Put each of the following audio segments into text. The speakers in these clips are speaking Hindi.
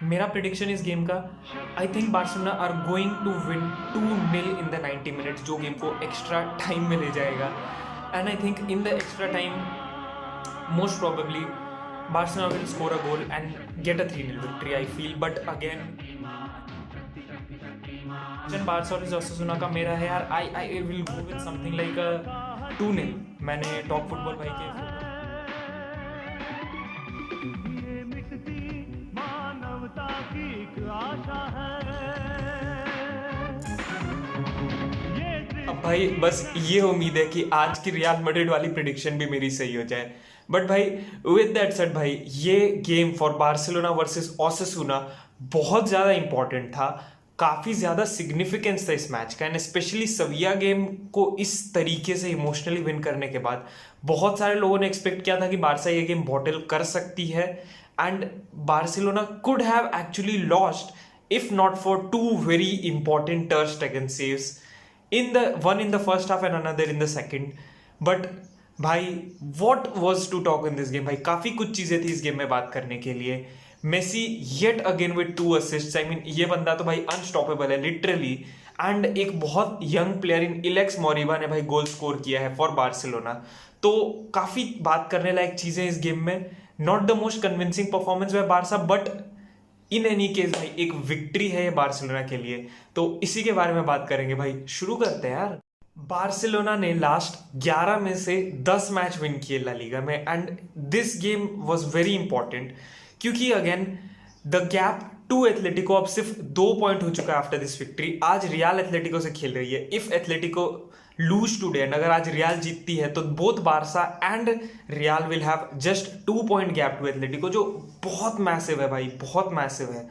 मेरा प्रिडिक्शन इस गेम का, I think Barcelona are going to win 2-0 in the 90 minutes, जो गेम को एक्स्ट्रा टाइम में ले जाएगा. And I think in the extra time most probably Barcelona will score a goal and get a 3-0 victory, I feel. But again, Barca और ओसासुना का मेरा है यार, I will go with something like a 2-0. मैंने टॉप फुटबॉल भाई के अब भाई बस ये उम्मीद है कि आज की रियल मैड्रिड वाली प्रिडिक्शन भी मेरी सही हो जाए. बट भाई विद दैट सेड भाई, ये गेम फॉर बार्सिलोना वर्सेस ओसासुना बहुत ज़्यादा इंपॉर्टेंट था. काफ़ी ज़्यादा सिग्निफिकेंस था इस मैच का. एंड स्पेशली सविया गेम को इस तरीके से इमोशनली विन करने के बाद बहुत सारे लोगों ने एक्सपेक्ट किया था कि बारसा ये गेम बॉटल कर सकती है. And Barcelona could have actually lost if not for two very important Ter Stegen saves, one in the first half and another in the second. But भाई what was to talk in this game भाई, काफ़ी कुछ चीज़ें थी इस गेम में बात करने के लिए. Messi yet again with 2 assists. I mean ये बंदा तो भाई अनस्टॉपेबल है लिटरली. एंड एक बहुत यंग प्लेयर इन इलेक्स मोरिबा ने भाई गोल स्कोर किया है फॉर बार्सिलोना. तो काफ़ी बात करने लायक चीज़ें इस गेम में. Not the most convincing performance by Barça, but in any case भाई एक विक्ट्री है ये बार्सिलोना के लिए. तो इसी के बारे में बात करेंगे भाई. शुरू करते हैं यार. बार्सिलोना ने लास्ट 11 में से 10 मैच विन किए ला लीगा में. And this game was very important क्योंकि again the gap to Atletico अब सिर्फ 2 पॉइंट हो चुका है आफ्टर दिस विक्ट्री. आज रियल एथलेटिको से खेल रही है. If Atletico lose today, and अगर आज रियल जीतती है तो both Barca and Real will have just 2 point gap to Atletico, जो बहुत मैसिव है भाई, बहुत मैसिव है.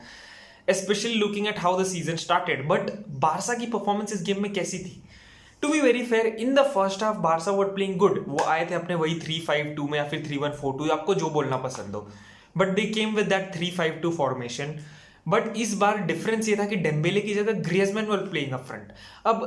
Specially looking eight how the season started. But Barca की परफॉर्मेंस इस गेम में कैसी थी? To be very fair, in the first half Barca were playing good. वो आए थे अपने वही 3-5-2 में या फिर 3-1-4-2, आपको जो बोलना पसंद हो. But they came with that 3-5-2 formation. But इस बार डिफरेंस ये था कि डेम्बेले की जगह Griezmann were playing up front. अब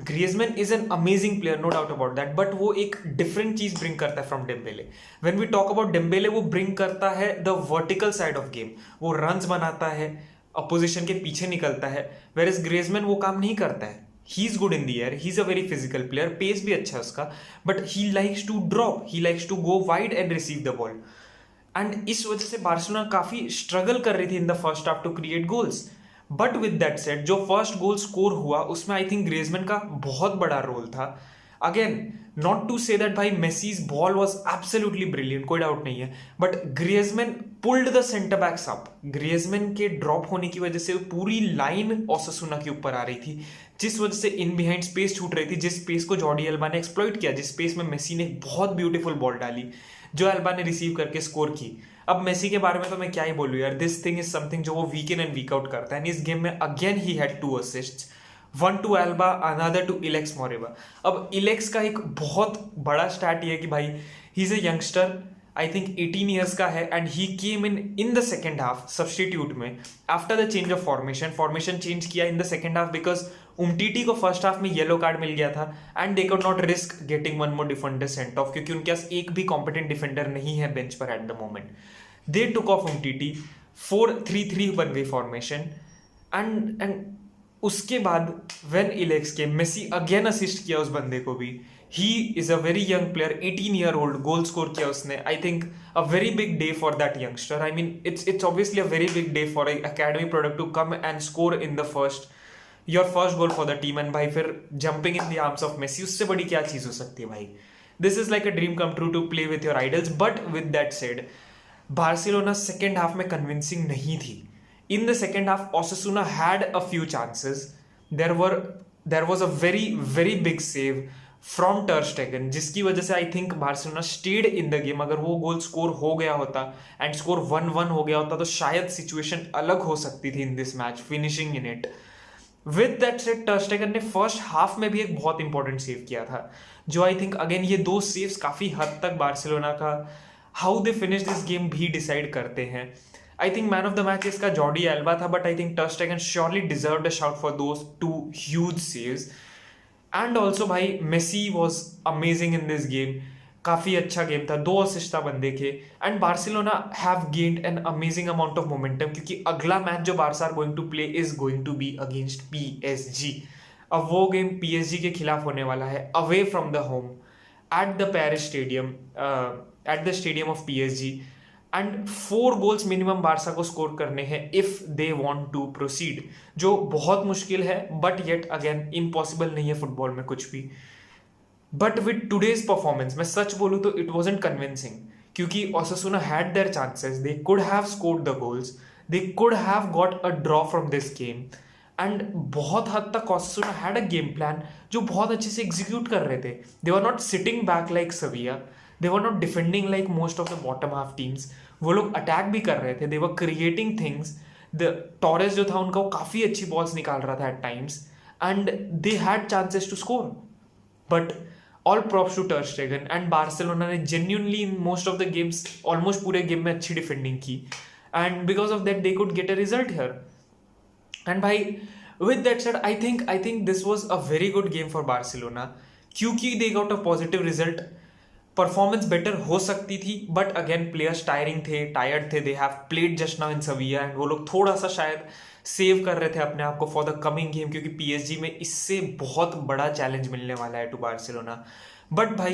Griezmann is an amazing player, no doubt about that, but वो एक डिफरेंट चीज ब्रिंग करता है from Dembele. When we talk about Dembele, वो ब्रिंग करता है the vertical side of game. वो रन्स बनाता है, अपोजिशन के पीछे निकलता है. वेयर इज ग्रियजमैन वो काम नहीं करता है. He is good in the air, he is a very physical player, pace भी अच्छा है उसका, but he likes to drop, he likes to go wide and receive the ball. And इस वजह से बार्सिलोना काफी स्ट्रगल कर रही थी in the first half to create goals. But with that said, जो फर्स्ट गोल स्कोर हुआ उसमें आई थिंक ग्रियजमैन का बहुत बड़ा रोल था. Again not to say that भाई Messi's ball was absolutely brilliant, कोई डाउट नहीं है, but Griezmann pulled the centre backs up. Griezmann के ड्रॉप होने की वजह से पूरी लाइन ओसासुना के ऊपर आ रही थी, जिस वजह से इन बिहाइंड स्पेस छूट रही थी, जिस स्पेस को जॉर्डी एल्बा ने एक्सप्लॉइट किया, जिस स्पेस में मेसी ने बहुत ब्यूटीफुल बॉल डाली जो एल्बा ने रिसीव करके स्कोर की. अब मेसी के बारे में तो मैं क्या ही बोलूं यार, दिस थिंग इज समथिंग जो वो week in and week out करता है. इस गेम में again he had 2 assists, one to Alba, another to Ilex Moriba. अब इलेक्स का एक बहुत बड़ा स्टैट ये है कि भाई he is a youngster, I think 18 years का है, and he came in the second half substitute में after the change of formation change किया in the second half because Umtiti को फर्स्ट हाफ में येलो कार्ड मिल गया था and they could not risk getting one more defender sent off, क्योंकि उनके पास एक भी कॉम्पिटेंट डिफेंडर नहीं है बेंच पर at the moment. They took off Umtiti 4-3-3 one way formation. And उसके बाद व्हेन इलेक्स के मेसी अगेन असिस्ट किया उस बंदे को भी. He is a very young player, 18 year old, goal score किया उसने. I think a very big day for that youngster. I mean it's obviously a very big day for academy product to come and score in the your first goal for the team. And भाई फिर jumping in the arms of Messi, उससे बड़ी क्या चीज हो सकती है भाई. This is like a dream come true to play with your idols. But with that said, Barcelona second half में कन्विंसिंग नहीं थी. In the second half, Osasuna had a few chances. There was a very, very big save from Ter Stegen, जिसकी वजह से I think Barcelona stayed in the game. अगर वो गोल स्कोर हो गया होता एंड स्कोर 1-1 हो गया होता तो शायद सिचुएशन अलग हो सकती थी in this match, finishing in it. With that said, टर स्टेगन ने फर्स्ट हाफ में भी एक बहुत इंपॉर्टेंट सेव किया था, जो आई थिंक अगेन ये 2 सेव्स काफी हद तक बार्सिलोना का how they finish this game भी डिसाइड करते हैं. I think man of the match इसका जॉर्डी एल्बा था, but I think ter Stegen surely deserved a shout for those 2 huge saves. And also भाई Messi was amazing in this game. काफी अच्छा गेम था, 2 असिस्ट था बंदे के। And Barcelona have gained an amazing amount of momentum, क्योंकि अगला मैच जो Barca are going to play is going to be against PSG. अब वो गेम पीएसजी के खिलाफ होने वाला है, away from the home, at the Paris stadium, at the stadium of PSG. And 4 goals minimum Barca को स्कोर करने हैं if they want to proceed, जो बहुत मुश्किल है, बट येट अगेन इम्पॉसिबल नहीं है फुटबॉल में कुछ भी। बट विद टूडेज परफॉर्मेंस मैं सच बोलूं तो इट वॉजेंट कन्विंसिंग, क्योंकि Osasuna had their chances, they could have scored the goals, they could have got a draw from this game. And बहुत हद तक Osasuna had a game plan जो बहुत अच्छे से एग्जीक्यूट कर रहे थे। They were not sitting back like Sevilla, they were not defending like most of the bottom half teams. वो लोग अटैक भी कर रहे थे, they were creating things. The Torres जो था उनका, वो काफी अच्छी बॉल्स निकाल रहा था at times, and they had chances to score. But all props to ter Stegen and Barcelona ने genuinely in most of the games, almost पूरे गेम में अच्छी डिफेंडिंग की, and because of that they could get a result here. And भाई with that said I think this was a very good game for Barcelona, क्योंकि they got a positive result. Performance better हो सकती थी, बट अगेन प्लेयर्स टायर्ड थे, they have played just now in Sevilla, and वो लोग थोड़ा सा शायद सेव कर रहे थे अपने आप को फॉर द कमिंग गेम, क्योंकि पीएसजी में इससे बहुत बड़ा चैलेंज मिलने वाला है टू बार्सिलोना। बट भाई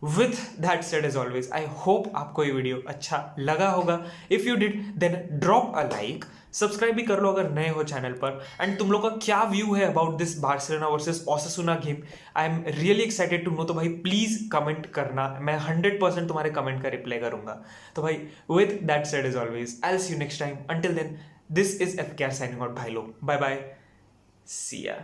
with that said as always, I hope आपको ये वीडियो अच्छा लगा होगा। If you did then drop a like, subscribe भी कर लो अगर नए हो चैनल पर। एंड तुम लोग का क्या व्यू है about this Barcelona versus Osasuna game, I am really excited to know. तो भाई प्लीज कमेंट करना, मैं 100% तुम्हारे कमेंट का रिप्लाई करूंगा। तो भाई with that said as always, I will see you next time. Until then, this is FKR signing out भाई लोग, बाय बाय, सी या।